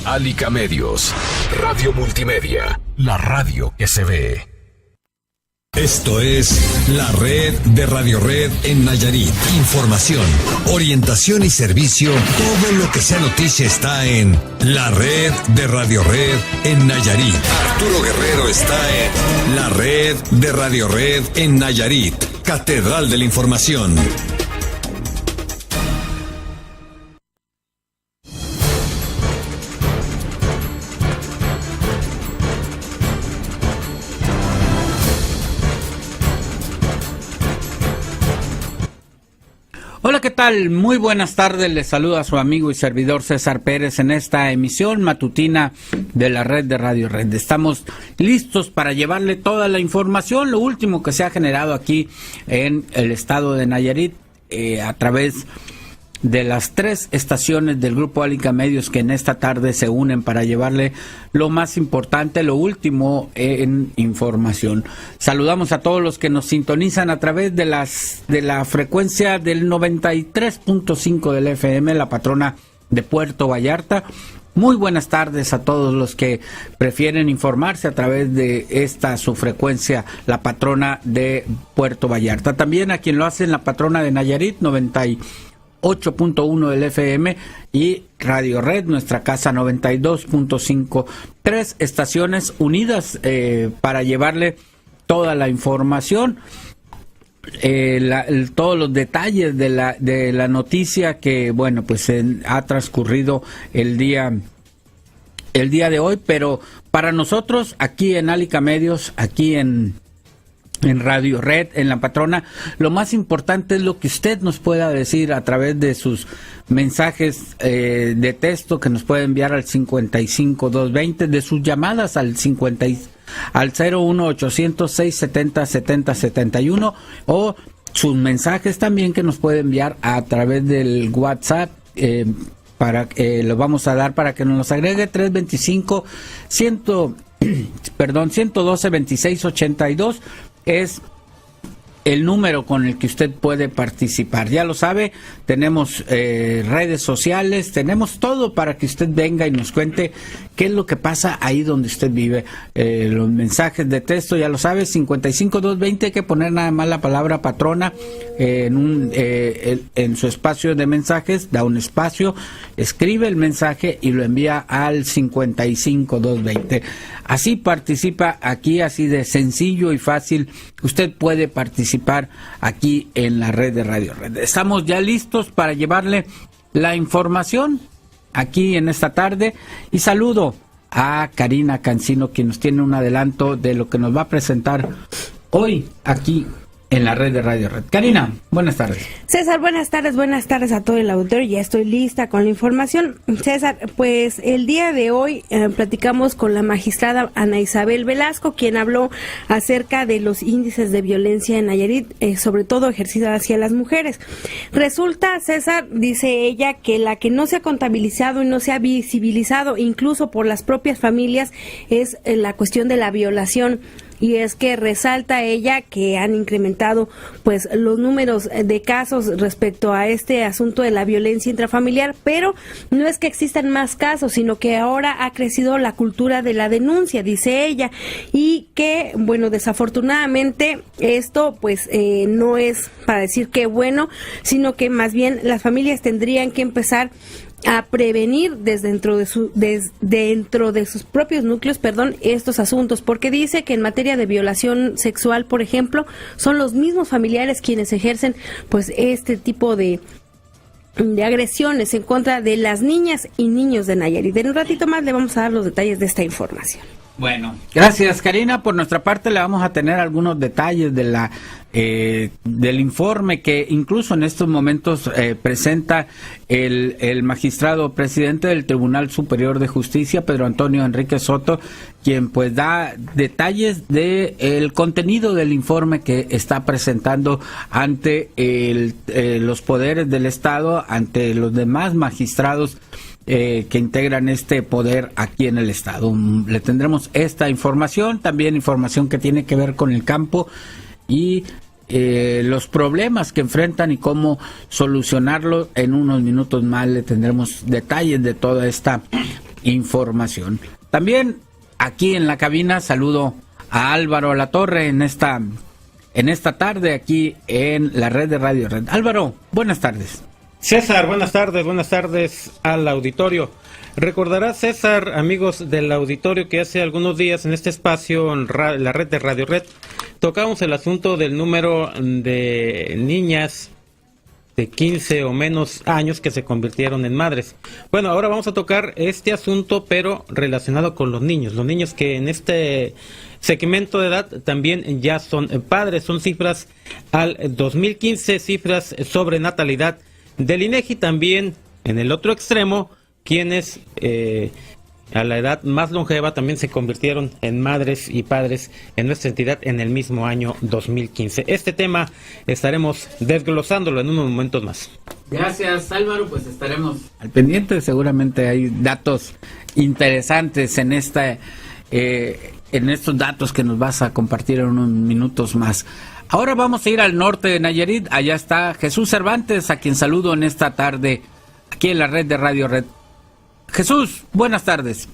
Alica Medios, Radio Multimedia, la radio que se ve. Esto es la red de Radio Red en Nayarit. Información, orientación y servicio. Todo lo que sea noticia está en la red de Radio Red en Nayarit. Arturo Guerrero está en la red de Radio Red en Nayarit. Catedral de la Información. Hola, ¿qué tal? Muy buenas tardes, les saluda su amigo y servidor César Pérez en esta emisión matutina de la red de Radio Red. Estamos listos para llevarle toda la información, lo último que se ha generado aquí en el estado de Nayarit a través de las 3 estaciones del Grupo Alica Medios que en esta tarde se unen para llevarle lo más importante, lo último en información. Saludamos a todos los que nos sintonizan a través de la frecuencia del 93.5 del FM, la patrona de Puerto Vallarta. Muy buenas tardes a todos los que prefieren informarse a través de esta su frecuencia, la patrona de Puerto Vallarta. También a quien lo hace en la patrona de Nayarit, 8.1 del FM, y Radio Red, nuestra casa, 92.5. 3 estaciones unidas para llevarle toda la información, todos los detalles de la noticia que, bueno, pues ha transcurrido el día de hoy, pero para nosotros aquí en Alica Medios, aquí en Radio Red, en la patrona, lo más importante es lo que usted nos pueda decir a través de sus mensajes de texto que nos puede enviar al 55220, de sus llamadas al 01800 670 7071, o sus mensajes también que nos puede enviar a través del WhatsApp. Lo vamos a dar para que nos agregue 325 112 2682. Es el número con el que usted puede participar. Ya lo sabe, tenemos redes sociales, tenemos todo para que usted venga y nos cuente qué es lo que pasa ahí donde usted vive. Los mensajes de texto, ya lo sabe, 55220, hay que poner nada más la palabra patrona en su espacio de mensajes, da un espacio, escribe el mensaje y lo envía al 55220. Así participa aquí, así de sencillo y fácil. Usted puede participar aquí en la red de Radio Red. Estamos ya listos para llevarle la información aquí en esta tarde, y saludo a Karina Cancino, quien nos tiene un adelanto de lo que nos va a presentar hoy aquí en la red de Radio Red. Karina, buenas tardes. César, buenas tardes a todo el auditorio. Ya estoy lista con la información. César, pues el día de hoy platicamos con la magistrada Ana Isabel Velasco, quien habló acerca de los índices de violencia en Nayarit, sobre todo ejercida hacia las mujeres. Resulta, César, dice ella, que la que no se ha contabilizado y no se ha visibilizado, incluso por las propias familias, es la cuestión de la violación. Y es que resalta ella que han incrementado pues los números de casos respecto a este asunto de la violencia intrafamiliar, pero no es que existan más casos, sino que ahora ha crecido la cultura de la denuncia, dice ella, y que, bueno, desafortunadamente esto pues no es para decir que bueno, sino que más bien las familias tendrían que empezar a prevenir desde dentro de sus propios núcleos, estos asuntos, porque dice que en materia de violación sexual, por ejemplo, son los mismos familiares quienes ejercen pues este tipo de agresiones en contra de las niñas y niños de Nayarit. En un ratito más le vamos a dar los detalles de esta información. Bueno, gracias, Karina. Por nuestra parte le vamos a tener algunos detalles de del informe que incluso en estos momentos presenta el magistrado presidente del Tribunal Superior de Justicia, Pedro Antonio Enrique Soto, quien pues da detalles de el contenido del informe que está presentando ante los poderes del Estado, ante los demás magistrados que integran este poder aquí en el Estado. Le tendremos esta información, también información que tiene que ver con el campo y los problemas que enfrentan y cómo solucionarlos. En unos minutos más le tendremos detalles de toda esta información. También aquí en la cabina saludo a Álvaro Latorre en esta tarde aquí en la red de Radio Red. Álvaro, buenas tardes. César, buenas tardes al auditorio. Recordará, César, amigos del auditorio, que hace algunos días en este espacio, en la red de Radio Red, tocamos el asunto del número de niñas de 15 o menos años que se convirtieron en madres. Bueno, ahora vamos a tocar este asunto, pero relacionado con los niños que en este segmento de edad también ya son padres. Son cifras al 2015, cifras sobre natalidad del INEGI. También en el otro extremo, quienes a la edad más longeva también se convirtieron en madres y padres en nuestra entidad en el mismo año 2015. Este tema estaremos desglosándolo en unos momentos más. Gracias, Álvaro, pues estaremos al pendiente. Seguramente hay datos interesantes en estos datos que nos vas a compartir en unos minutos más. Ahora vamos a ir al norte de Nayarit. Allá está Jesús Cervantes, a quien saludo en esta tarde aquí en la red de Radio Red. Jesús, buenas tardes.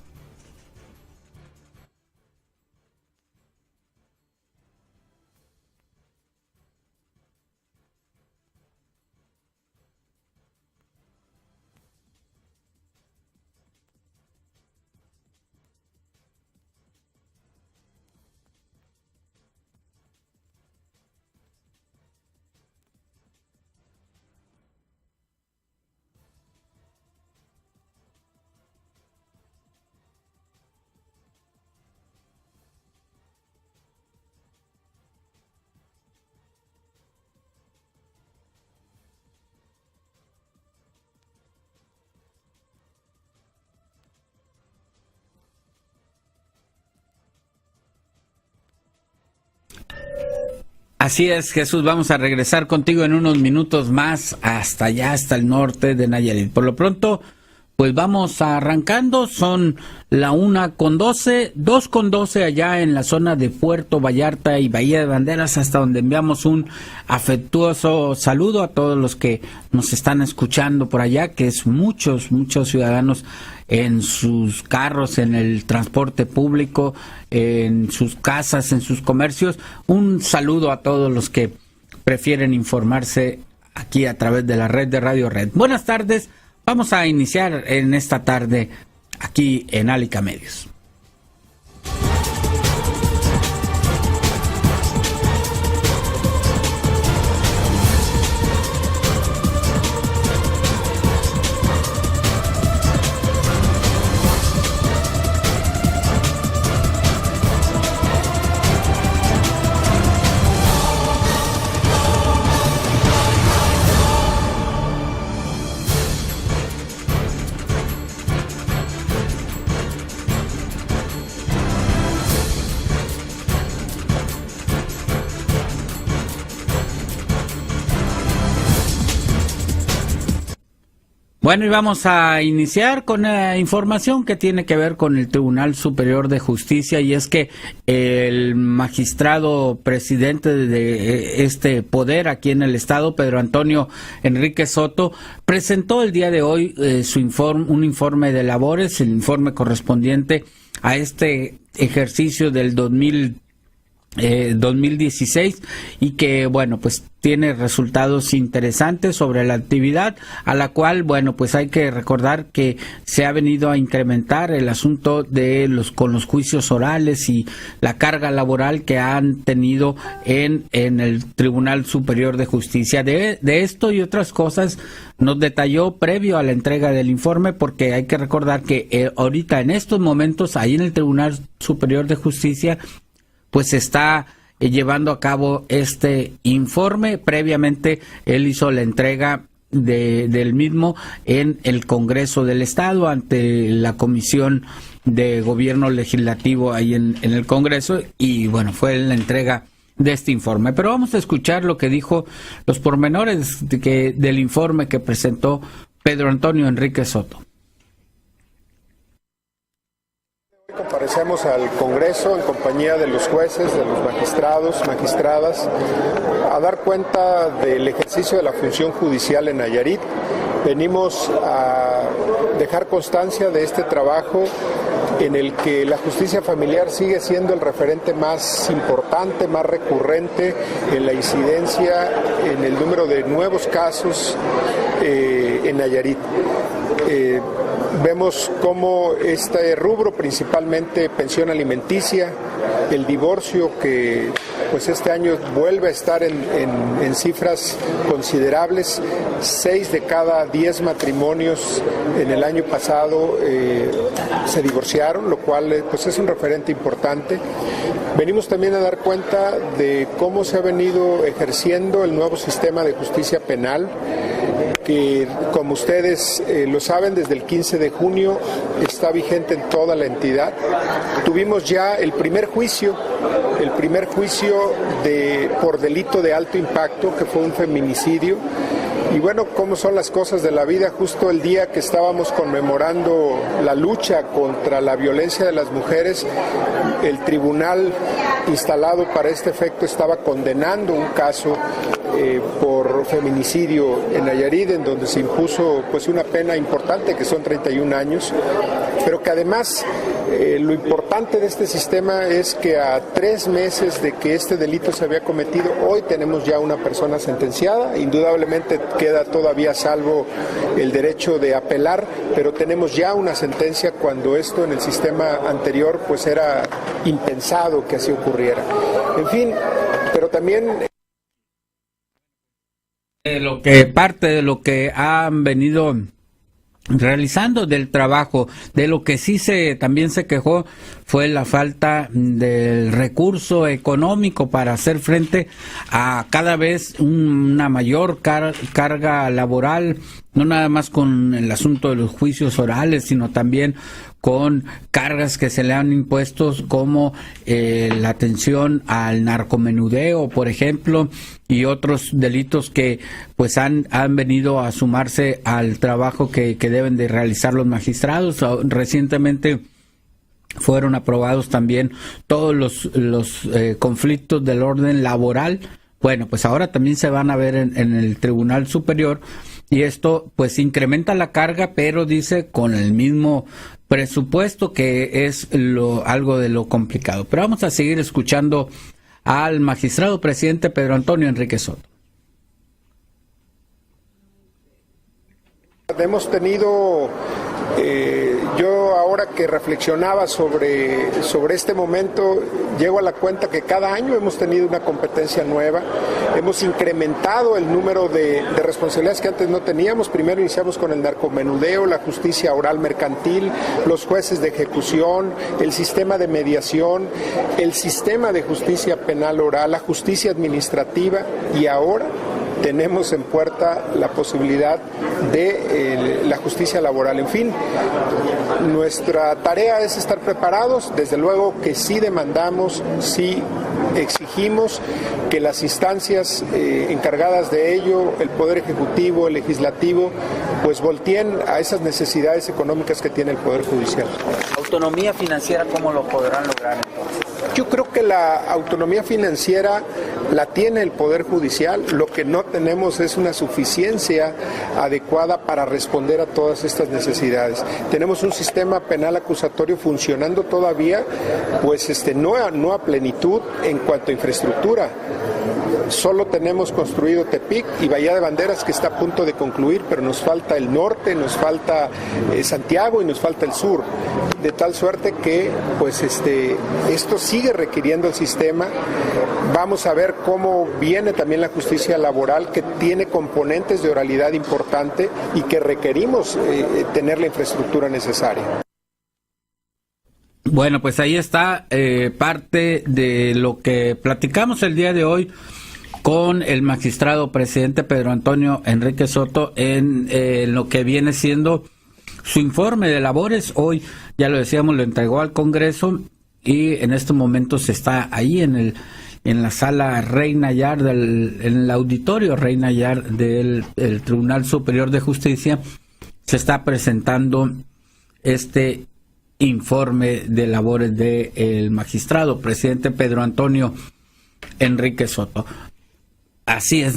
Así es, Jesús, vamos a regresar contigo en unos minutos más hasta allá, hasta el norte de Nayarit. Por lo pronto, pues vamos arrancando, son la 1:12, 2:12 allá en la zona de Puerto Vallarta y Bahía de Banderas, hasta donde enviamos un afectuoso saludo a todos los que nos están escuchando por allá, que es muchos ciudadanos en sus carros, en el transporte público, en sus casas, en sus comercios. Un saludo a todos los que prefieren informarse aquí a través de la red de Radio Red. Buenas tardes, vamos a iniciar en esta tarde aquí en Álica Medios. Bueno, y vamos a iniciar con información que tiene que ver con el Tribunal Superior de Justicia, y es que el magistrado presidente de este poder aquí en el estado, Pedro Antonio Enrique Soto, presentó el día de hoy un informe de labores, el informe correspondiente a este ejercicio del 2016, y que, bueno, pues tiene resultados interesantes sobre la actividad, a la cual, bueno, pues hay que recordar que se ha venido a incrementar el asunto de con los juicios orales y la carga laboral que han tenido en el Tribunal Superior de Justicia. De esto y otras cosas nos detalló previo a la entrega del informe, porque hay que recordar que ahorita, en estos momentos, ahí en el Tribunal Superior de Justicia, pues está llevando a cabo este informe. Previamente él hizo la entrega del mismo en el Congreso del Estado ante la Comisión de Gobierno Legislativo ahí en el Congreso, y bueno, fue la entrega de este informe. Pero vamos a escuchar lo que dijo, los pormenores del informe que presentó Pedro Antonio Enrique Soto. Comparecemos al Congreso en compañía de los jueces, de los magistrados, magistradas, a dar cuenta del ejercicio de la función judicial en Nayarit. Venimos a dejar constancia de este trabajo en el que la justicia familiar sigue siendo el referente más importante, más recurrente en la incidencia, en el número de nuevos casos en Nayarit. Vemos cómo este rubro, principalmente pensión alimenticia, el divorcio, que pues este año vuelve a estar en cifras considerables. 6 de cada 10 matrimonios en el año pasado se divorciaron, lo cual pues es un referente importante. Venimos también a dar cuenta de cómo se ha venido ejerciendo el nuevo sistema de justicia penal, que como ustedes lo saben, desde el 15 de junio está vigente en toda la entidad. Tuvimos ya el primer juicio por delito de alto impacto, que fue un feminicidio. Y bueno, cómo son las cosas de la vida. Justo el día que estábamos conmemorando la lucha contra la violencia de las mujeres, el tribunal instalado para este efecto estaba condenando un caso por feminicidio en Nayarit, en donde se impuso pues una pena importante, que son 31 años, pero que además lo importante de este sistema es que a 3 meses de que este delito se había cometido, hoy tenemos ya una persona sentenciada. Indudablemente queda todavía salvo el derecho de apelar, pero tenemos ya una sentencia, cuando esto en el sistema anterior pues era impensado que así ocurriera. En fin, pero también parte de lo que han venido realizando del trabajo, de lo que sí también se quejó, fue la falta del recurso económico para hacer frente a cada vez una mayor carga laboral, no nada más con el asunto de los juicios orales, sino también con cargas que se le han impuesto, como la atención al narcomenudeo, por ejemplo, y otros delitos que pues han venido a sumarse al trabajo que deben de realizar los magistrados. Recientemente fueron aprobados también todos los conflictos del orden laboral. Bueno, pues ahora también se van a ver en el Tribunal Superior, y esto pues incrementa la carga, pero dice con el mismo presupuesto, que es algo de lo complicado. Pero vamos a seguir escuchando al magistrado presidente Pedro Antonio Enrique Soto. Hemos tenido, yo ahora que reflexionaba sobre este momento, llego a la cuenta que cada año hemos tenido una competencia nueva, hemos incrementado el número de responsabilidades que antes no teníamos. Primero iniciamos con el narcomenudeo, la justicia oral mercantil, los jueces de ejecución, el sistema de mediación, el sistema de justicia penal oral, la justicia administrativa, y ahora tenemos en puerta la posibilidad de la justicia laboral. En fin, nuestra tarea es estar preparados. Desde luego que sí demandamos, sí exigimos que las instancias encargadas de ello, el Poder Ejecutivo, el Legislativo, pues volteen a esas necesidades económicas que tiene el Poder Judicial. ¿Autonomía financiera cómo lo podrán lograr entonces? Yo creo que la autonomía financiera la tiene el Poder Judicial. Lo que no tenemos es una suficiencia adecuada para responder a todas estas necesidades. Tenemos un sistema penal acusatorio funcionando todavía, pues no a plenitud en cuanto a infraestructura. Solo tenemos construido Tepic y Bahía de Banderas, que está a punto de concluir, pero nos falta el norte, nos falta Santiago y nos falta el sur, de tal suerte que pues esto sigue requiriendo el sistema. Vamos a ver cómo viene también la justicia laboral, que tiene componentes de oralidad importante y que requerimos tener la infraestructura necesaria. Bueno, pues ahí está parte de lo que platicamos el día de hoy con el magistrado presidente Pedro Antonio Enrique Soto en lo que viene siendo su informe de labores. Hoy, ya lo decíamos, lo entregó al Congreso, y en estos momentos está ahí en la sala Reina Yar, en el auditorio Reina Yar del Tribunal Superior de Justicia. Se está presentando este informe de labores del magistrado presidente Pedro Antonio Enrique Soto. Así es,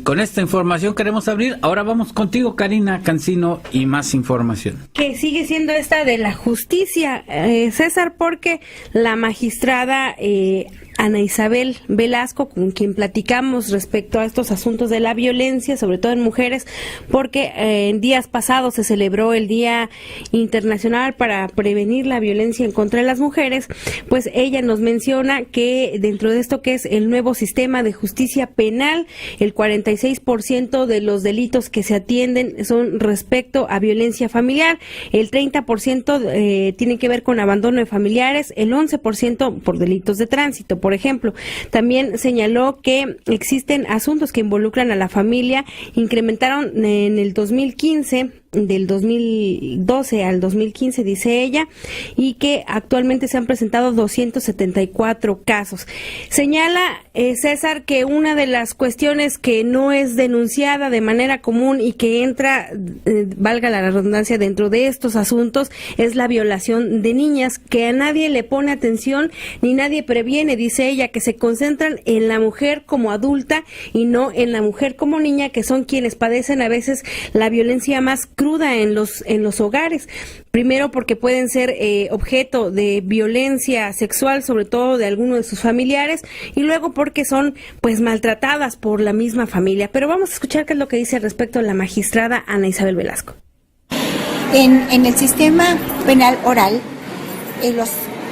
con esta información queremos abrir. Ahora vamos contigo, Karina Cancino, y más información. Que sigue siendo esta de la justicia, César, porque la magistrada Ana Isabel Velasco, con quien platicamos respecto a estos asuntos de la violencia, sobre todo en mujeres, porque en días pasados se celebró el Día Internacional para Prevenir la Violencia en contra de las Mujeres, pues ella nos menciona que dentro de esto que es el nuevo sistema de justicia penal, el 46% de los delitos que se atienden son respecto a violencia familiar, el 30% tienen que ver con abandono de familiares, el 11% por delitos de tránsito, por ejemplo. También señaló que existen asuntos que involucran a la familia, incrementaron en el 2015, del 2012 al 2015, dice ella, y que actualmente se han presentado 274 casos. Señala César que una de las cuestiones que no es denunciada de manera común y que entra, valga la redundancia, dentro de estos asuntos es la violación de niñas, que a nadie le pone atención ni nadie previene, dice ella, que se concentran en la mujer como adulta y no en la mujer como niña, que son quienes padecen a veces la violencia más cruda en los hogares. Primero porque pueden ser objeto de violencia sexual, sobre todo de alguno de sus familiares, y luego porque son pues maltratadas por la misma familia. Pero vamos a escuchar qué es lo que dice al respecto la magistrada Ana Isabel Velasco. En el sistema penal oral, los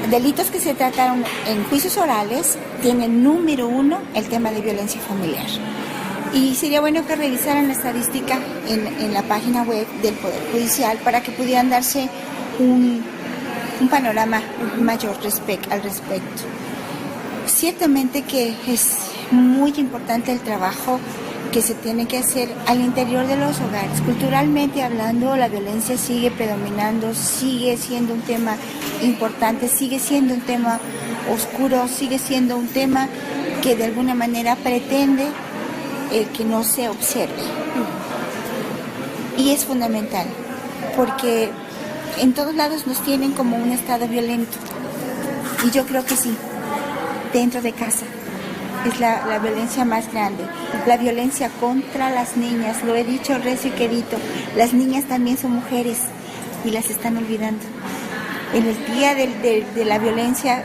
delitos que se trataron en juicios orales tienen número 1 el tema de violencia familiar. Y sería bueno que revisaran la estadística en la página web del Poder Judicial para que pudieran darse un panorama mayor al respecto. Ciertamente que es muy importante el trabajo que se tiene que hacer al interior de los hogares. Culturalmente hablando, la violencia sigue predominando, sigue siendo un tema importante, sigue siendo un tema oscuro, sigue siendo un tema que de alguna manera pretende que no se observe. Y es fundamental, porque en todos lados nos tienen como un estado violento. Y yo creo que sí, dentro de casa es la violencia más grande. La violencia contra las niñas, lo he dicho recio y quedito, las niñas también son mujeres y las están olvidando. En el día de la violencia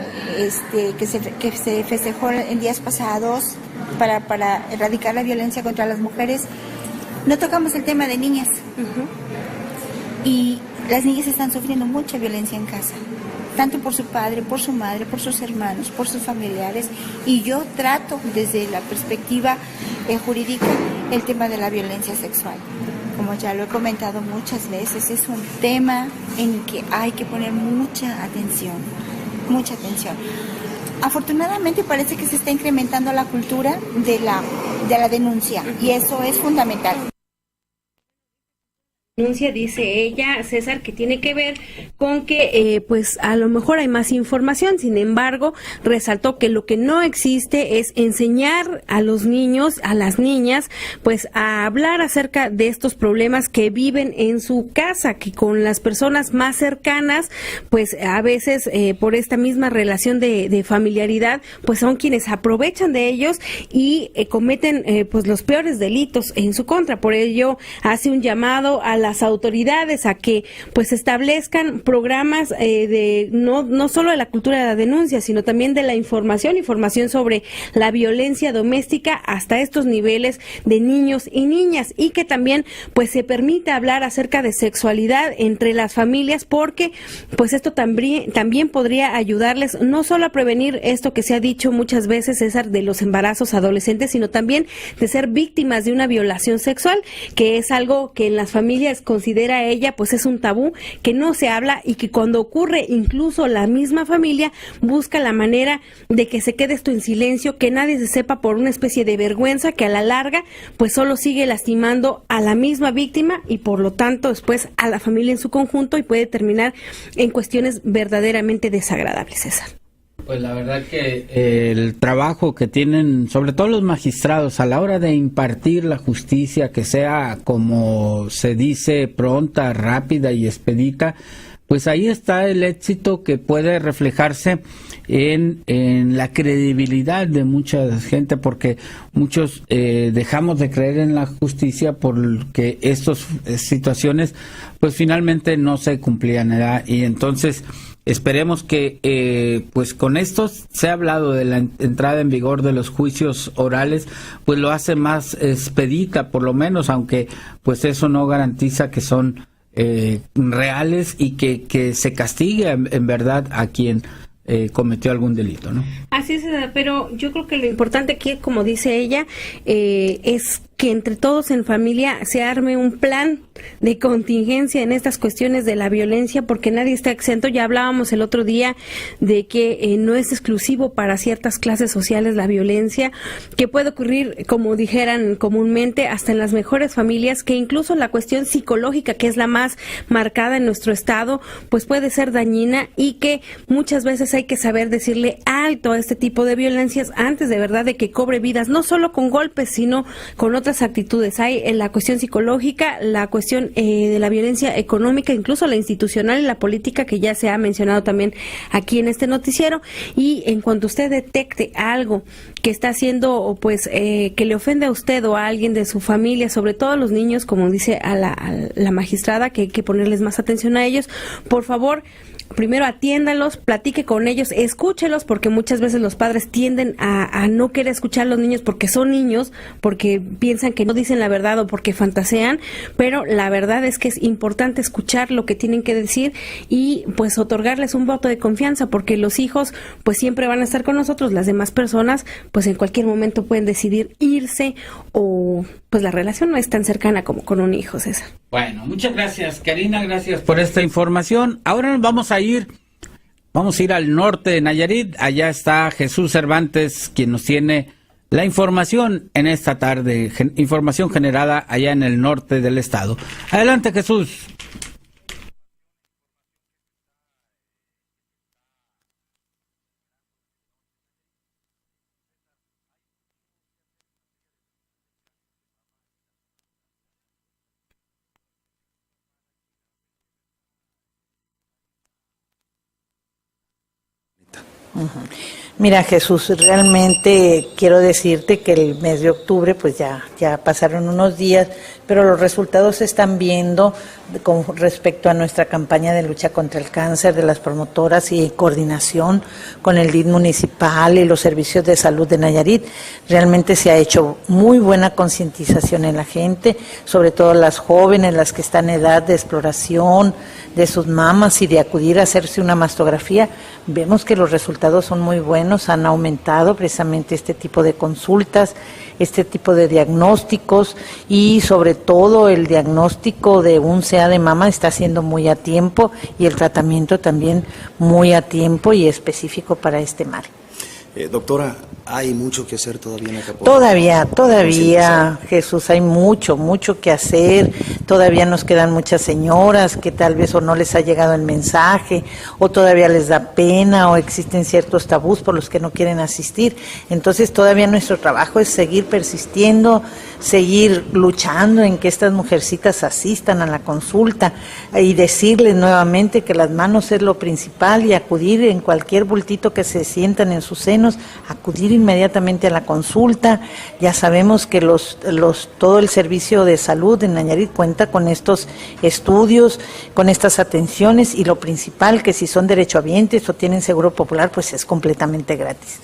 que se festejó en días pasados para erradicar la violencia contra las mujeres, no tocamos el tema de niñas. Y las niñas están sufriendo mucha violencia en casa, tanto por su padre, por su madre, por sus hermanos, por sus familiares, y yo trato desde la perspectiva jurídica el tema de la violencia sexual. Como ya lo he comentado muchas veces, es un tema en el que hay que poner mucha atención, mucha atención. Afortunadamente parece que se está incrementando la cultura de la denuncia, y eso es fundamental. Denuncia, dice ella, César, que tiene que ver con que pues a lo mejor hay más información. Sin embargo, resaltó que lo que no existe es enseñar a los niños, a las niñas, pues a hablar acerca de estos problemas que viven en su casa, que con las personas más cercanas, pues a veces por esta misma relación de familiaridad, pues son quienes aprovechan de ellos y cometen pues los peores delitos en su contra. Por ello hace un llamado a las autoridades a que pues establezcan programas de no solo de la cultura de la denuncia, sino también de la información sobre la violencia doméstica hasta estos niveles de niños y niñas, y que también pues se permita hablar acerca de sexualidad entre las familias, porque pues esto también podría ayudarles no solo a prevenir esto que se ha dicho muchas veces, César, de los embarazos adolescentes, sino también de ser víctimas de una violación sexual, que es algo que en las familias considera ella pues es un tabú, que no se habla, y que cuando ocurre incluso la misma familia busca la manera de que se quede esto en silencio, que nadie se sepa, por una especie de vergüenza que a la larga pues solo sigue lastimando a la misma víctima y por lo tanto después a la familia en su conjunto, y puede terminar en cuestiones verdaderamente desagradables, César. Pues la verdad que el trabajo que tienen, sobre todo los magistrados, a la hora de impartir la justicia, que sea, como se dice, pronta, rápida y expedita, pues ahí está el éxito que puede reflejarse en la credibilidad de mucha gente, porque muchos dejamos de creer en la justicia porque estas situaciones pues finalmente no se cumplían, ¿verdad? Y entonces esperemos que pues con esto se ha hablado de la entrada en vigor de los juicios orales, pues lo hace más expedita por lo menos, aunque pues eso no garantiza que son reales y que se castigue en verdad a quien cometió algún delito, ¿no? Así es, pero yo creo que lo importante aquí, como dice ella, es que entre todos en familia se arme un plan de contingencia en estas cuestiones de la violencia, porque nadie está exento. Ya hablábamos el otro día de que no es exclusivo para ciertas clases sociales la violencia, que puede ocurrir, como dijeran comúnmente, hasta en las mejores familias, que incluso la cuestión psicológica, que es la más marcada en nuestro estado, pues puede ser dañina, y que muchas veces hay que saber decirle alto a este tipo de violencias antes de verdad de que cobre vidas, no solo con golpes, sino con otras actitudes. Hay en la cuestión psicológica, la cuestión de la violencia económica, incluso la institucional y la política, que ya se ha mencionado también aquí en este noticiero. Y en cuanto usted detecte algo que está haciendo, pues que le ofende a usted o a alguien de su familia, sobre todo a los niños, como dice a la magistrada, que hay que ponerles más atención a ellos, por favor, primero atiéndalos, platique con ellos, escúchelos, porque muchas veces los padres tienden a no querer escuchar a los niños porque son niños, porque piensan que no dicen la verdad o porque fantasean, pero la verdad es que es importante escuchar lo que tienen que decir y pues otorgarles un voto de confianza, porque los hijos pues siempre van a estar con nosotros, las demás personas pues en cualquier momento pueden decidir irse, o pues la relación no es tan cercana como con un hijo, César. Bueno, muchas gracias, Karina, gracias por esta información. Ahora nos vamos a ir al norte de Nayarit. Allá está Jesús Cervantes, quien nos tiene la información en esta tarde, información generada allá en el norte del estado. Adelante, Jesús. Mira, Jesús, realmente quiero decirte que el mes de octubre pues ya pasaron unos días, pero los resultados se están viendo con respecto a nuestra campaña de lucha contra el cáncer de las promotoras y coordinación con el DIF municipal y los servicios de salud de Nayarit. Realmente se ha hecho muy buena concientización en la gente, sobre todo las jóvenes, las que están en edad de exploración de sus mamas y de acudir a hacerse una mastografía. Vemos que los resultados son muy buenos, han aumentado precisamente este tipo de consultas, este tipo de diagnósticos, y sobre todo el diagnóstico de un CA de mama está siendo muy a tiempo, y el tratamiento también muy a tiempo y específico para este mal. Doctora, hay mucho que hacer todavía en Acapulco. Todavía, Jesús, hay mucho que hacer. Todavía nos quedan muchas señoras que tal vez o no les ha llegado el mensaje, o todavía les da pena, o existen ciertos tabús por los que no quieren asistir. Entonces todavía nuestro trabajo es seguir persistiendo, seguir luchando en que estas mujercitas asistan a la consulta y decirles nuevamente que las manos es lo principal, y acudir en cualquier bultito que se sientan en sus senos, acudir inmediatamente a la consulta. Ya sabemos que todo el servicio de salud en Nayarit cuenta con estos estudios, con estas atenciones, y lo principal, que si son derechohabientes o tienen seguro popular, pues es completamente gratis.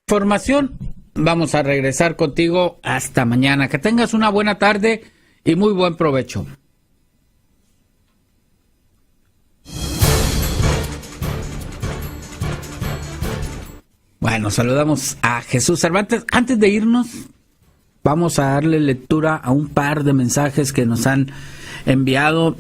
Información. Vamos a regresar contigo hasta mañana. Que tengas una buena tarde y muy buen provecho. Bueno, saludamos a Jesús Cervantes. Antes de irnos, vamos a darle lectura a un par de mensajes que nos han enviado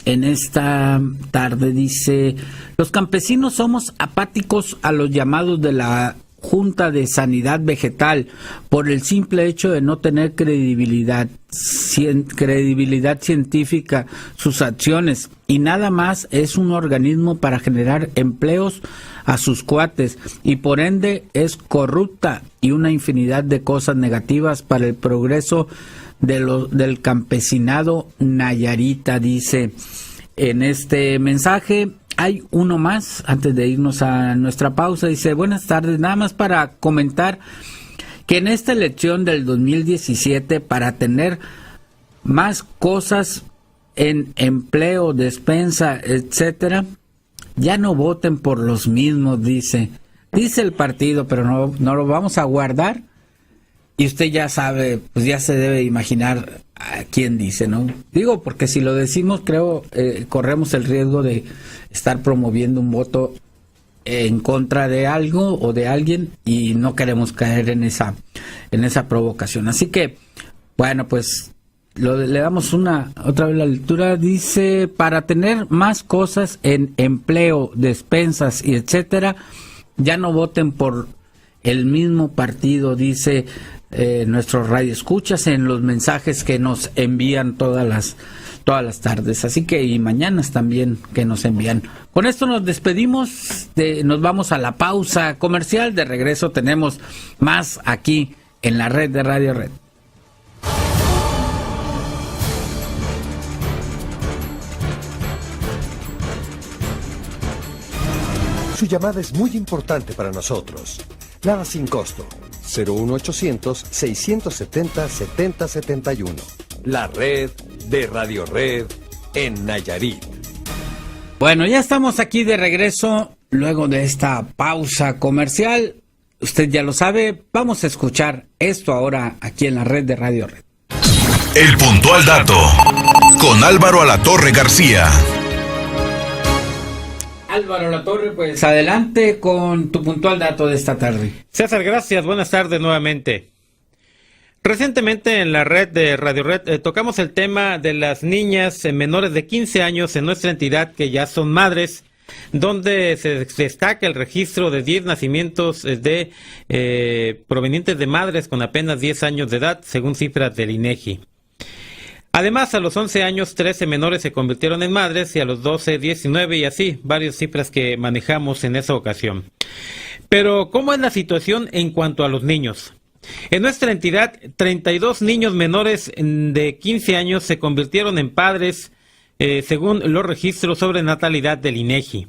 en esta tarde. Dice: los campesinos somos apáticos a los llamados de la Junta de Sanidad Vegetal por el simple hecho de no tener credibilidad científica sus acciones, y nada más es un organismo para generar empleos a sus cuates, y por ende es corrupta y una infinidad de cosas negativas para el progreso del campesinado nayarita. Dice en este mensaje. Hay uno más antes de irnos a nuestra pausa. Dice: buenas tardes, nada más para comentar que en esta elección del 2017, para tener más cosas en empleo, despensa, etcétera, ya no voten por los mismos, dice el partido, pero no lo vamos a guardar. Y usted ya sabe, pues ya se debe imaginar a quién dice, ¿no? Digo, porque si lo decimos, creo, corremos el riesgo de estar promoviendo un voto en contra de algo o de alguien, y no queremos caer en esa provocación. Así que, bueno, pues le damos otra vez la lectura. Dice: para tener más cosas en empleo, despensas y etcétera, ya no voten por el mismo partido, dice nuestros radioescuchas en los mensajes que nos envían todas las tardes. Así que, y mañanas también que nos envían. Con esto nos despedimos, nos vamos a la pausa comercial. De regreso tenemos más aquí en la red de Radio Red. Su llamada es muy importante para nosotros. Nada sin costo. 01800-670-7071. La red de Radio Red en Nayarit. Bueno, ya estamos aquí de regreso luego de esta pausa comercial. Usted ya lo sabe, vamos a escuchar esto ahora aquí en la red de Radio Red. El puntual dato con Álvaro Alatorre García. Álvaro Alatorre, pues adelante con tu puntual dato de esta tarde. César, gracias. Buenas tardes nuevamente. Recientemente en la red de Radio Red tocamos el tema de las niñas menores de 15 años en nuestra entidad que ya son madres, donde se destaca el registro de 10 nacimientos provenientes de madres con apenas 10 años de edad, según cifras del INEGI. Además, a los 11 años, 13 menores se convirtieron en madres, y a los 12, 19, y así, varias cifras que manejamos en esa ocasión. Pero, ¿cómo es la situación en cuanto a los niños? En nuestra entidad, 32 niños menores de 15 años se convirtieron en padres, según los registros sobre natalidad del INEGI.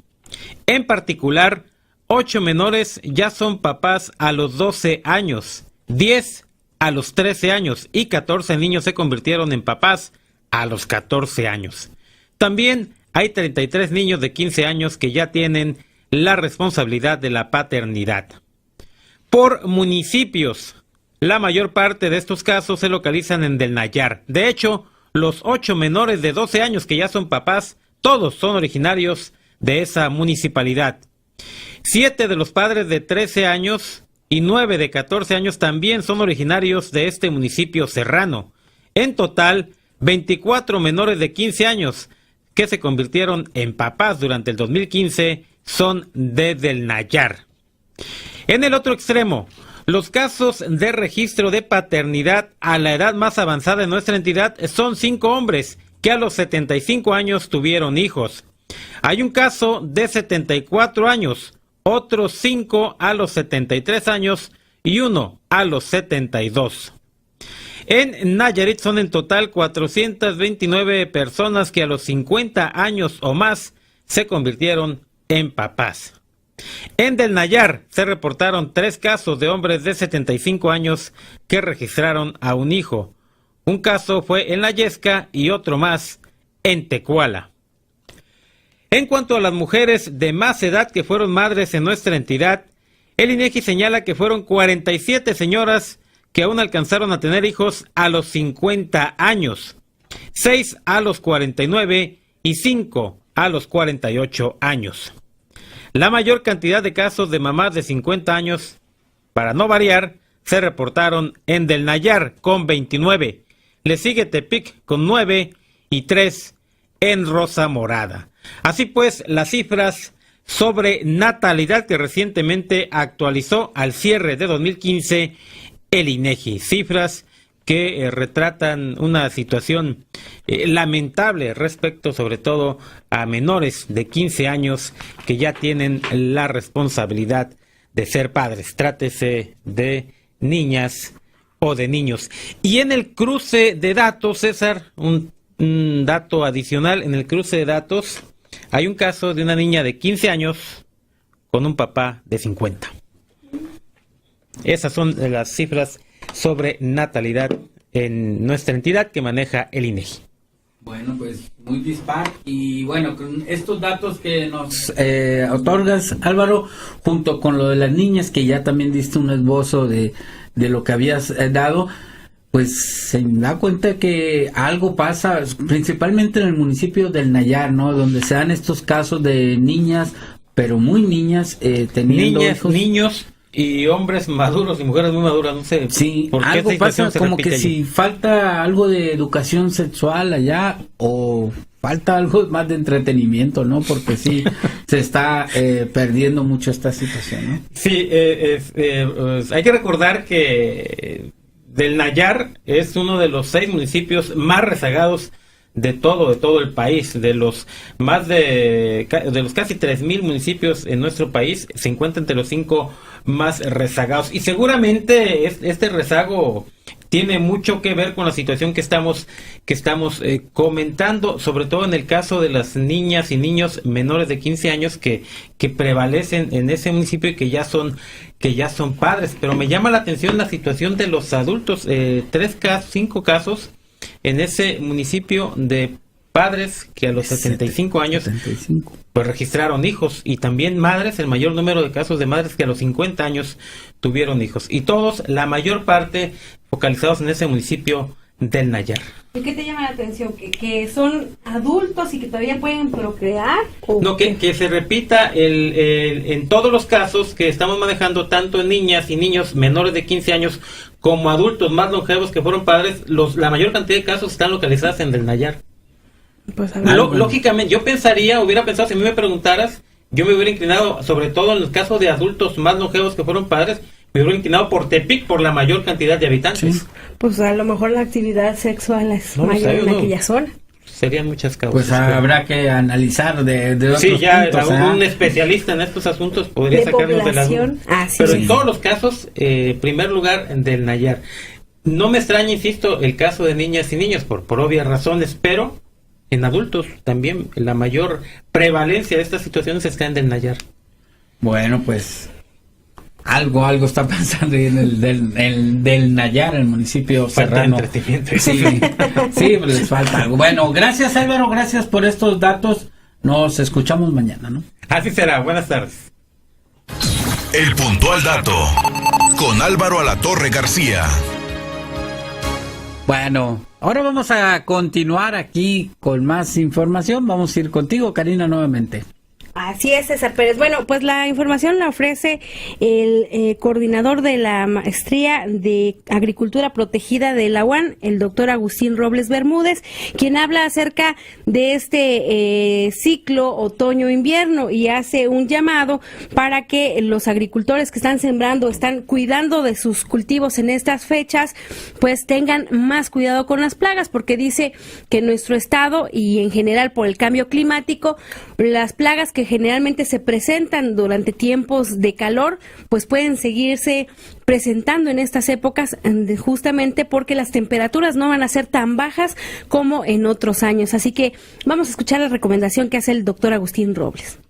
En particular, 8 menores ya son papás a los 12 años, 10 a los 13 años y 14 niños se convirtieron en papás a los 14 años. También hay 33 niños de 15 años que ya tienen la responsabilidad de la paternidad. Por municipios, la mayor parte de estos casos se localizan en Del Nayar. De hecho, los 8 menores de 12 años que ya son papás, todos son originarios de esa municipalidad. 7 de los padres de 13 años y 9 de 14 años también son originarios de este municipio serrano. En total, 24 menores de 15 años que se convirtieron en papás durante el 2015 son de Del Nayar. En el otro extremo, los casos de registro de paternidad a la edad más avanzada en nuestra entidad son 5 hombres que a los 75 años tuvieron hijos. Hay un caso de 74 años, otros 5 a los 73 años y 1 a los 72. En Nayarit son en total 429 personas que a los 50 años o más se convirtieron en papás. En Del Nayar se reportaron 3 casos de hombres de 75 años que registraron a un hijo. Un caso fue en La Yesca y otro más en Tecuala. En cuanto a las mujeres de más edad que fueron madres en nuestra entidad, El INEGI señala que fueron 47 señoras que aún alcanzaron a tener hijos a los 50 años, 6 a los 49 y 5 a los 48 años. La mayor cantidad de casos de mamás de 50 años, para no variar, se reportaron en Del Nayar con 29, le sigue Tepic con 9 y 3 en Rosa Morada. Así pues, las cifras sobre natalidad que recientemente actualizó al cierre de 2015 el INEGI, cifras que retratan una situación lamentable respecto sobre todo a menores de 15 años que ya tienen la responsabilidad de ser padres, trátese de niñas o de niños. Y en el cruce de datos, César, un dato adicional, en el cruce de datos hay un caso de una niña de 15 años con un papá de 50. Esas son las cifras sobre natalidad en nuestra entidad que maneja el INEGI. Bueno, pues muy dispar, y bueno, con estos datos que nos otorgas, Álvaro, junto con lo de las niñas, que ya también diste un esbozo de lo que habías dado, pues se da cuenta que algo pasa, principalmente en el municipio del Nayar, ¿no? Donde se dan estos casos de niñas, pero muy niñas, teniendo niñas, hijos. Niños y hombres maduros y mujeres muy maduras, no sé. Sí, por qué algo pasa, como que allí. si falta algo de educación sexual allá, o falta algo más de entretenimiento, ¿no? Porque sí, se está perdiendo mucho esta situación, ¿no? Sí, hay que recordar que Del Nayar es uno de los 6 municipios más rezagados de todo el país. De los los casi 3,000 municipios en nuestro país, se encuentra entre los 5 más rezagados. Y seguramente este rezago tiene mucho que ver con la situación que estamos comentando, sobre todo en el caso de las niñas y niños menores de 15 años que prevalecen en ese municipio y que ya son padres. Pero me llama la atención la situación de los adultos, 5 casos en ese municipio de padres que a los 65 años pues registraron hijos, y también madres, el mayor número de casos de madres que a los 50 años tuvieron hijos, y todos, la mayor parte, focalizados en ese municipio del Nayar. ¿Y qué te llama la atención? ¿Que son adultos y que todavía pueden procrear? No, que se repita en todos los casos que estamos manejando, tanto en niñas y niños menores de 15 años como adultos más longevos que fueron padres, la mayor cantidad de casos están localizados en Del Nayar. Pues, lógicamente, yo hubiera pensado, si a mí me preguntaras, yo me hubiera inclinado, sobre todo en el caso de adultos más longevos que fueron padres, me hubiera inclinado por Tepic, por la mayor cantidad de habitantes. Sí. Pues a lo mejor la actividad sexual es mayor en aquella zona. Serían muchas causas. Pues habrá que analizar de otros sí, ya puntos, un especialista en estos asuntos podría sacarnos de la duda. Pero en todos los casos, primer lugar Del Nayar. No me extraña, insisto, el caso de niñas y niños por obvias razones, pero en adultos también la mayor prevalencia de estas situaciones está en Del Nayar. Bueno, pues algo está pasando ahí en el del Nayar, el municipio serrano. Sí, pues les falta algo. Bueno, gracias Álvaro, gracias por estos datos. Nos escuchamos mañana, ¿no? Así será, buenas tardes. El puntual dato con Álvaro Alatorre García. Bueno, ahora vamos a continuar aquí con más información. Vamos a ir contigo, Karina, nuevamente. Así es, César Pérez. Bueno, pues la información la ofrece el coordinador de la Maestría de Agricultura Protegida de la UAN, el doctor Agustín Robles Bermúdez, quien habla acerca de este ciclo otoño-invierno y hace un llamado para que los agricultores que están sembrando, están cuidando de sus cultivos en estas fechas, pues tengan más cuidado con las plagas, porque dice que en nuestro estado y en general por el cambio climático, las plagas que generalmente se presentan durante tiempos de calor, pues pueden seguirse presentando en estas épocas, justamente porque las temperaturas no van a ser tan bajas como en otros años. Así que vamos a escuchar la recomendación que hace el doctor Agustín Robles.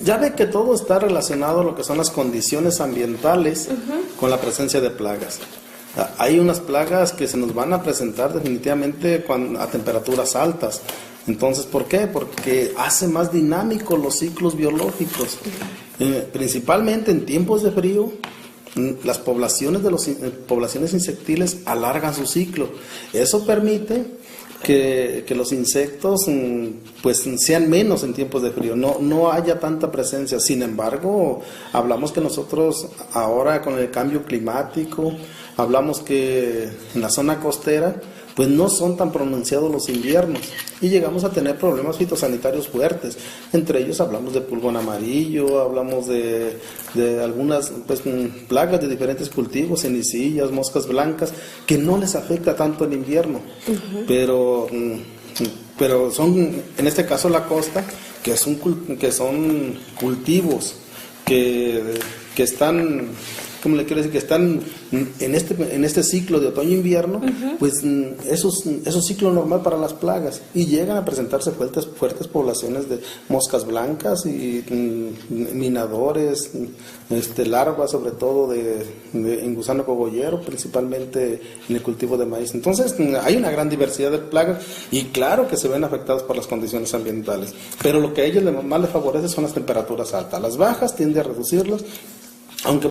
Ya ve que todo está relacionado a lo que son las condiciones ambientales con la presencia de plagas. Hay unas plagas que se nos van a presentar definitivamente a temperaturas altas. Entonces, ¿por qué? Porque hace más dinámicos los ciclos biológicos. Principalmente en tiempos de frío, las poblaciones poblaciones insectiles alargan su ciclo. Eso permite que los insectos pues sean menos en tiempos de frío, no haya tanta presencia. Sin embargo, hablamos que nosotros ahora con el cambio climático, hablamos que en la zona costera pues no son tan pronunciados los inviernos y llegamos a tener problemas fitosanitarios fuertes. Entre ellos hablamos de pulgón amarillo, hablamos de algunas pues, plagas de diferentes cultivos, cenicillas, moscas blancas, que no les afecta tanto el invierno. Uh-huh. Pero son, en este caso la costa, que son cultivos que están, ¿cómo le quiero decir? Que están en este ciclo de otoño-invierno, uh-huh. Pues es un ciclo normal para las plagas y llegan a presentarse fuertes poblaciones de moscas blancas y minadores, larvas sobre todo en gusano cogollero, principalmente en el cultivo de maíz. Entonces hay una gran diversidad de plagas y claro que se ven afectados por las condiciones ambientales, pero lo que a ellos más les favorece son las temperaturas altas. Las bajas tiende a reducirlas, aunque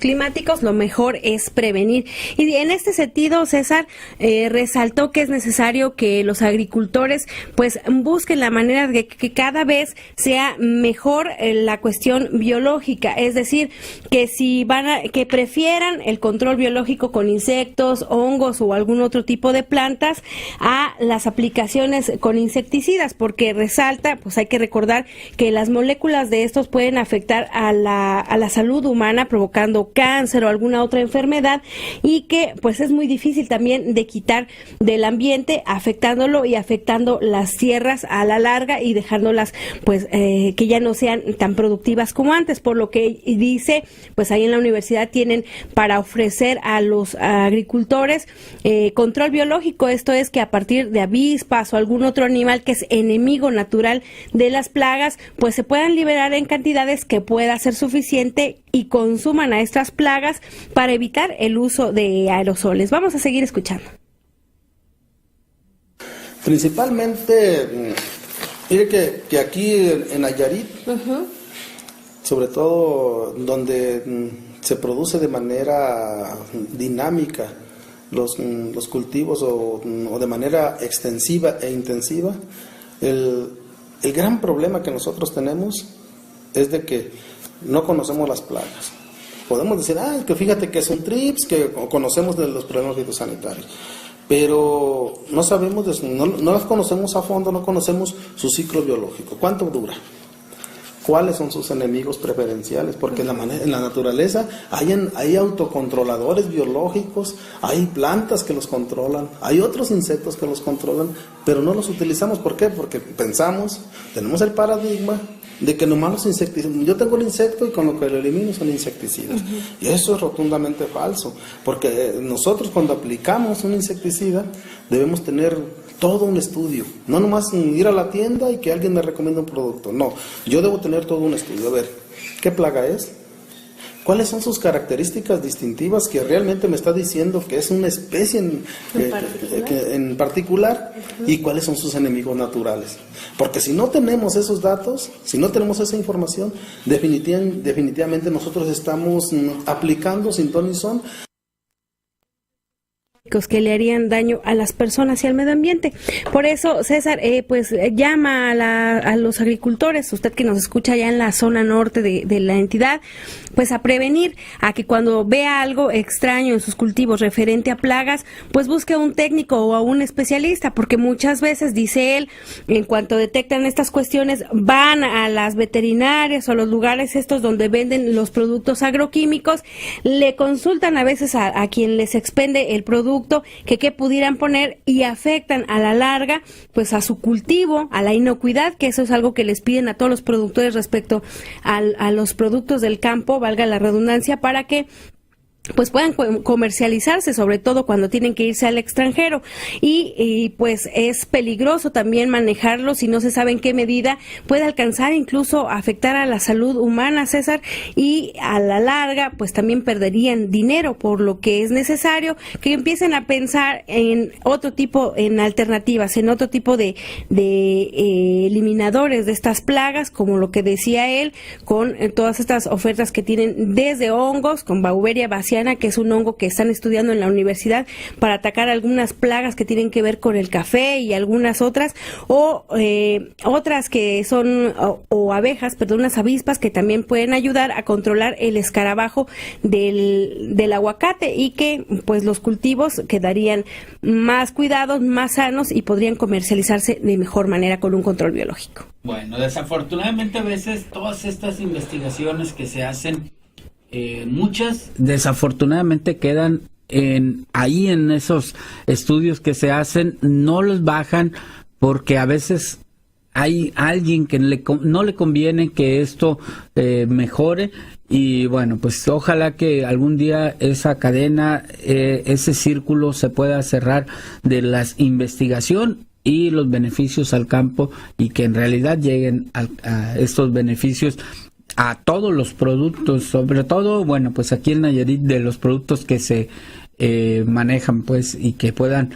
climáticos, lo mejor es prevenir. Y en este sentido, César resaltó que es necesario que los agricultores pues busquen la manera de que cada vez sea mejor la cuestión biológica, es decir, que si que prefieran el control biológico con insectos, hongos o algún otro tipo de plantas a las aplicaciones con insecticidas, porque resalta, pues hay que recordar que las moléculas de estos pueden afectar a la salud humana, provocando cáncer o alguna otra enfermedad, y que pues es muy difícil también de quitar del ambiente, afectándolo y afectando las tierras a la larga y dejándolas pues que ya no sean tan productivas como antes, por lo que dice, pues ahí en la universidad tienen para ofrecer a los agricultores control biológico. Esto es que a partir de avispas o algún otro animal que es enemigo natural de las plagas, pues se puedan liberar en cantidades que pueda ser suficiente y consuman a estas plagas para evitar el uso de aerosoles. Vamos a seguir escuchando. Principalmente, mire que aquí en Nayarit, uh-huh. Sobre todo donde se produce de manera dinámica los cultivos o de manera extensiva e intensiva, el gran problema que nosotros tenemos es de que no conocemos las plagas. Podemos decir, que fíjate que es un trips, que conocemos de los problemas fitosanitarios, pero no sabemos, no las conocemos a fondo, no conocemos su ciclo biológico. ¿Cuánto dura? ¿Cuáles son sus enemigos preferenciales? Porque en la naturaleza hay autocontroladores biológicos, hay plantas que los controlan, hay otros insectos que los controlan, pero no los utilizamos. ¿Por qué? Porque tenemos el paradigma de que nomás los insecticidas, yo tengo el insecto y con lo que lo elimino son insecticidas. Uh-huh. Y eso es rotundamente falso, porque nosotros cuando aplicamos un insecticida debemos tener todo un estudio, no nomás ir a la tienda y que alguien me recomiende un producto, no, yo debo tener todo un estudio, a ver, ¿qué plaga es? ¿Cuáles son sus características distintivas que realmente me está diciendo que es una especie en particular? Uh-huh. ¿Y cuáles son sus enemigos naturales? Porque si no tenemos esos datos, si no tenemos esa información, definitivamente nosotros estamos aplicando sin ton ni son que le harían daño a las personas y al medio ambiente. Por eso, César, pues llama a los agricultores, usted que nos escucha allá en la zona norte de la entidad, pues a prevenir, a que cuando vea algo extraño en sus cultivos referente a plagas, pues busque a un técnico o a un especialista, porque muchas veces, dice él, en cuanto detectan estas cuestiones, van a las veterinarias o a los lugares estos donde venden los productos agroquímicos, le consultan a veces a quien les expende el producto que qué pudieran poner y afectan a la larga pues a su cultivo, a la inocuidad, que eso es algo que les piden a todos los productores respecto a los productos del campo, valga la redundancia, para que pues puedan comercializarse, sobre todo cuando tienen que irse al extranjero, y pues es peligroso también manejarlo si no se sabe en qué medida puede alcanzar incluso a afectar a la salud humana, César, y a la larga pues también perderían dinero, por lo que es necesario que empiecen a pensar en otro tipo, en alternativas, en otro tipo de eliminadores de estas plagas, como lo que decía él, con todas estas ofertas que tienen desde hongos, con Beauveria baciana, que es un hongo que están estudiando en la universidad para atacar algunas plagas que tienen que ver con el café y algunas otras, o otras que son, o abejas, perdón, unas avispas que también pueden ayudar a controlar el escarabajo del aguacate, y que pues los cultivos quedarían más cuidados, más sanos, y podrían comercializarse de mejor manera con un control biológico. Bueno, desafortunadamente a veces todas estas investigaciones que se hacen, muchas desafortunadamente quedan ahí en esos estudios que se hacen, no los bajan porque a veces hay alguien que no le conviene que esto mejore, y bueno, pues ojalá que algún día esa cadena, ese círculo se pueda cerrar de la investigación y los beneficios al campo, y que en realidad lleguen a estos beneficios a todos los productos, sobre todo, bueno, pues aquí en Nayarit, de los productos que se manejan, pues, y que puedan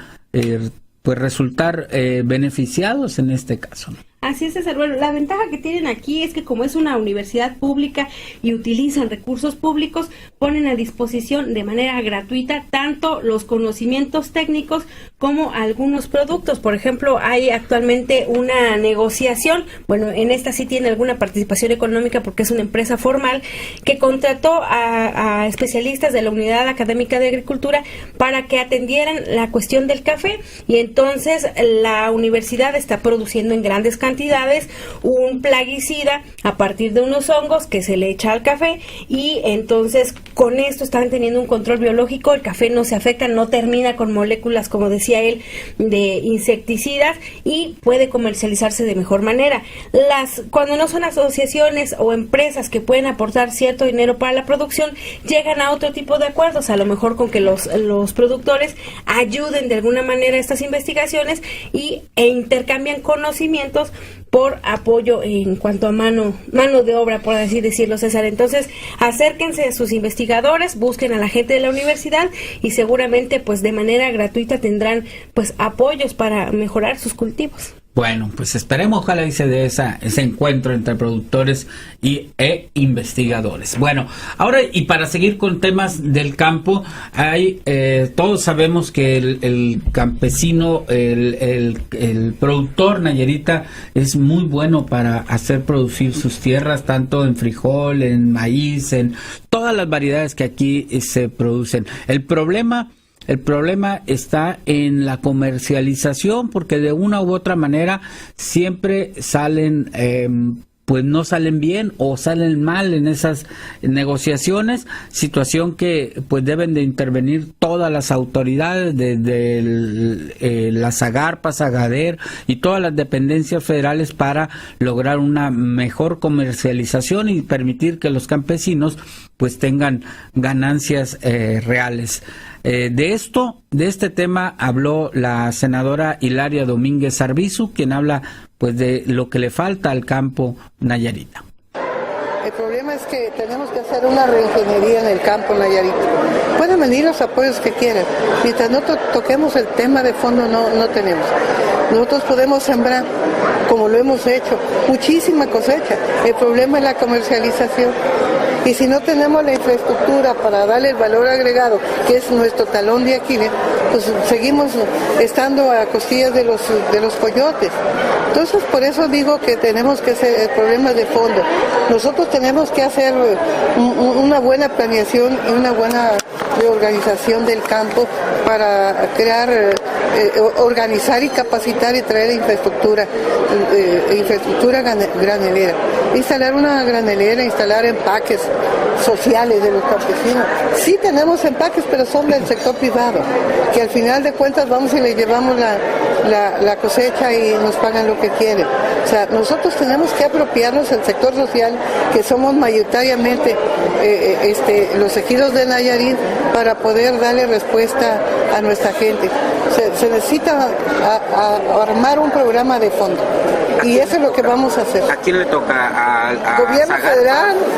pues resultar beneficiados en este caso. Así es, César. Bueno, la ventaja que tienen aquí es que como es una universidad pública y utilizan recursos públicos, ponen a disposición de manera gratuita tanto los conocimientos técnicos como algunos productos. Por ejemplo, hay actualmente una negociación, bueno, en esta sí tiene alguna participación económica porque es una empresa formal que contrató a especialistas de la Unidad Académica de Agricultura para que atendieran la cuestión del café, y entonces la universidad está produciendo en grandes cantidades un plaguicida a partir de unos hongos que se le echa al café, y entonces con esto están teniendo un control biológico. El café no se afecta, no termina con moléculas, como decía él, de insecticidas, y puede comercializarse de mejor manera. Cuando no son asociaciones o empresas que pueden aportar cierto dinero para la producción, llegan a otro tipo de acuerdos, a lo mejor con que los productores ayuden de alguna manera a estas investigaciones e intercambian conocimientos por apoyo en cuanto a mano de obra, por así decirlo, César. Entonces, acérquense a sus investigadores, busquen a la gente de la universidad, y seguramente pues de manera gratuita tendrán pues apoyos para mejorar sus cultivos. Bueno, pues esperemos, ojalá y se dé ese encuentro entre productores e investigadores. Bueno, ahora, y para seguir con temas del campo, todos sabemos que el campesino, el productor nayarita es muy bueno para hacer producir sus tierras, tanto en frijol, en maíz, en todas las variedades que aquí se producen. El problema está en la comercialización, porque de una u otra manera siempre salen, pues no salen bien o salen mal en esas negociaciones, situación que pues deben de intervenir todas las autoridades, desde la Zagarpa, Zagader y todas las dependencias federales, para lograr una mejor comercialización y permitir que los campesinos pues tengan ganancias reales. De este tema habló la senadora Hilaria Domínguez Arbizu, quien habla pues de lo que le falta al campo nayarita. El problema es que tenemos que hacer una reingeniería en el campo nayarita. Pueden venir los apoyos que quieran. Mientras no toquemos el tema de fondo, no tenemos. Nosotros podemos sembrar, como lo hemos hecho, muchísima cosecha. El problema es la comercialización. Y si no tenemos la infraestructura para darle el valor agregado, que es nuestro talón de Aquiles, pues seguimos estando a costillas de los coyotes. Entonces, por eso digo que tenemos que hacer problemas de fondo. Nosotros tenemos que hacer una buena planeación y una buena reorganización del campo para crear, organizar y capacitar y traer infraestructura granelera. Instalar una granelera, instalar empaques sociales de los campesinos. Sí tenemos empaques, pero son del sector privado, que al final de cuentas vamos y le llevamos la cosecha y nos pagan lo que quieren. O sea, nosotros tenemos que apropiarnos del sector social, que somos mayoritariamente los ejidos de Nayarit, para poder darle respuesta a nuestra gente. Se necesita armar un programa de fondo. Y eso es lo que vamos a hacer. ¿A quién le toca?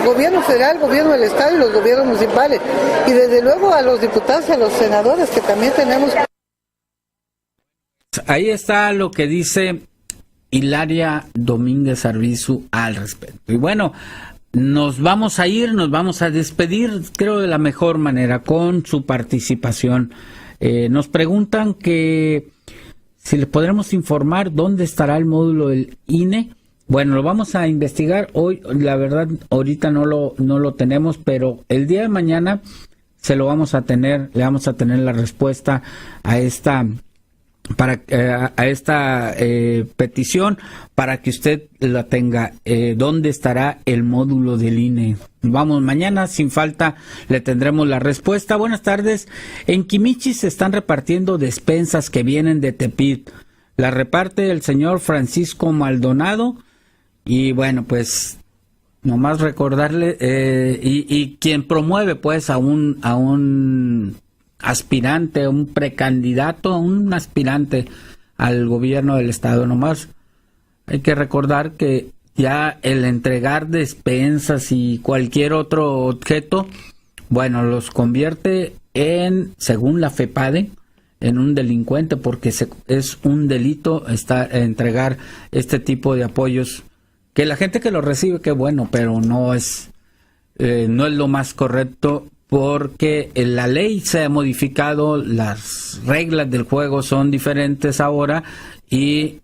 Gobierno federal, gobierno del estado y los gobiernos municipales. Y desde luego a los diputados y a los senadores, que también tenemos. Ahí está lo que dice Hilaria Domínguez Arbizu al respecto. Y bueno, nos vamos a ir, nos vamos a despedir, creo de la mejor manera, con su participación. Nos preguntan que si les podremos informar dónde estará el módulo del INE. Bueno, lo vamos a investigar hoy. La verdad, ahorita no lo tenemos, pero el día de mañana se lo vamos a tener. Le vamos a tener la respuesta a esta petición, para que usted la tenga. ¿Dónde estará el módulo del INE? Vamos, mañana sin falta le tendremos la respuesta. Buenas tardes. En Quimichis se están repartiendo despensas que vienen de Tepit. La reparte el señor Francisco Maldonado. Y bueno, pues nomás recordarle, y quien promueve pues a un aspirante, un precandidato, un aspirante al gobierno del estado. Nomás hay que recordar que ya el entregar despensas y cualquier otro objeto, bueno, los convierte en, según la FEPADE, en un delincuente, porque es un delito entregar este tipo de apoyos. Que la gente que lo recibe, qué bueno, pero no es lo más correcto, porque la ley se ha modificado, las reglas del juego son diferentes ahora, y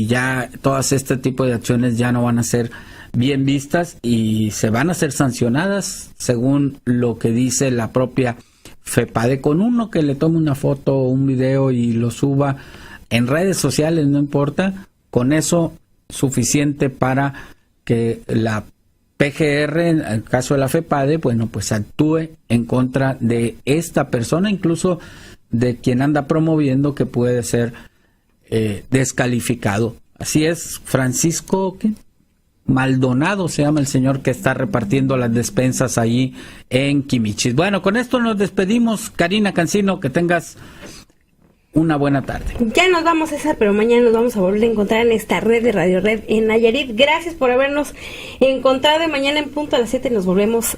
ya todas este tipo de acciones ya no van a ser bien vistas y se van a ser sancionadas según lo que dice la propia FEPADE. Con uno que le tome una foto o un video y lo suba en redes sociales, no importa, con eso suficiente para que la PGR, en el caso de la FEPADE, bueno, pues actúe en contra de esta persona, incluso de quien anda promoviendo, que puede ser descalificado. Así es, Francisco Maldonado se llama el señor que está repartiendo las despensas allí en Quimichis. Bueno, con esto nos despedimos. Karina Cancino, que tengas una buena tarde. Ya nos vamos, César, pero mañana nos vamos a volver a encontrar en esta red de Radio Red en Nayarit. Gracias por habernos encontrado, y mañana en punto a las 7 nos volvemos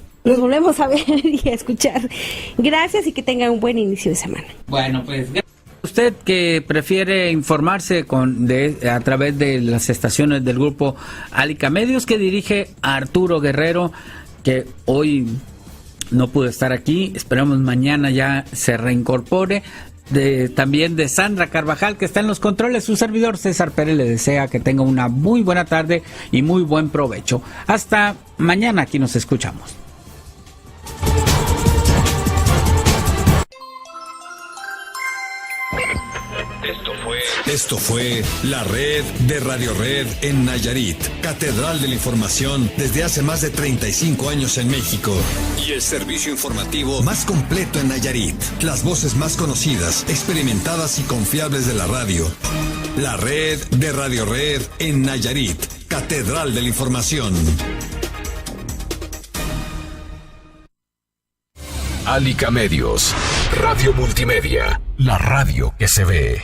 a ver y a escuchar. Gracias y que tengan un buen inicio de semana. Bueno, pues usted que prefiere informarse a través de las estaciones del grupo Alica Medios, que dirige Arturo Guerrero, que hoy no pudo estar aquí, esperamos mañana ya se reincorpore. También de Sandra Carvajal, que está en los controles. Su servidor César Pérez le desea que tenga una muy buena tarde y muy buen provecho. Hasta mañana, aquí nos escuchamos. Esto fue la red de Radio Red en Nayarit, catedral de la información desde hace más de 35 años en México. Y el servicio informativo más completo en Nayarit. Las voces más conocidas, experimentadas y confiables de la radio. La red de Radio Red en Nayarit, catedral de la información. Alica Medios, Radio Multimedia, la radio que se ve.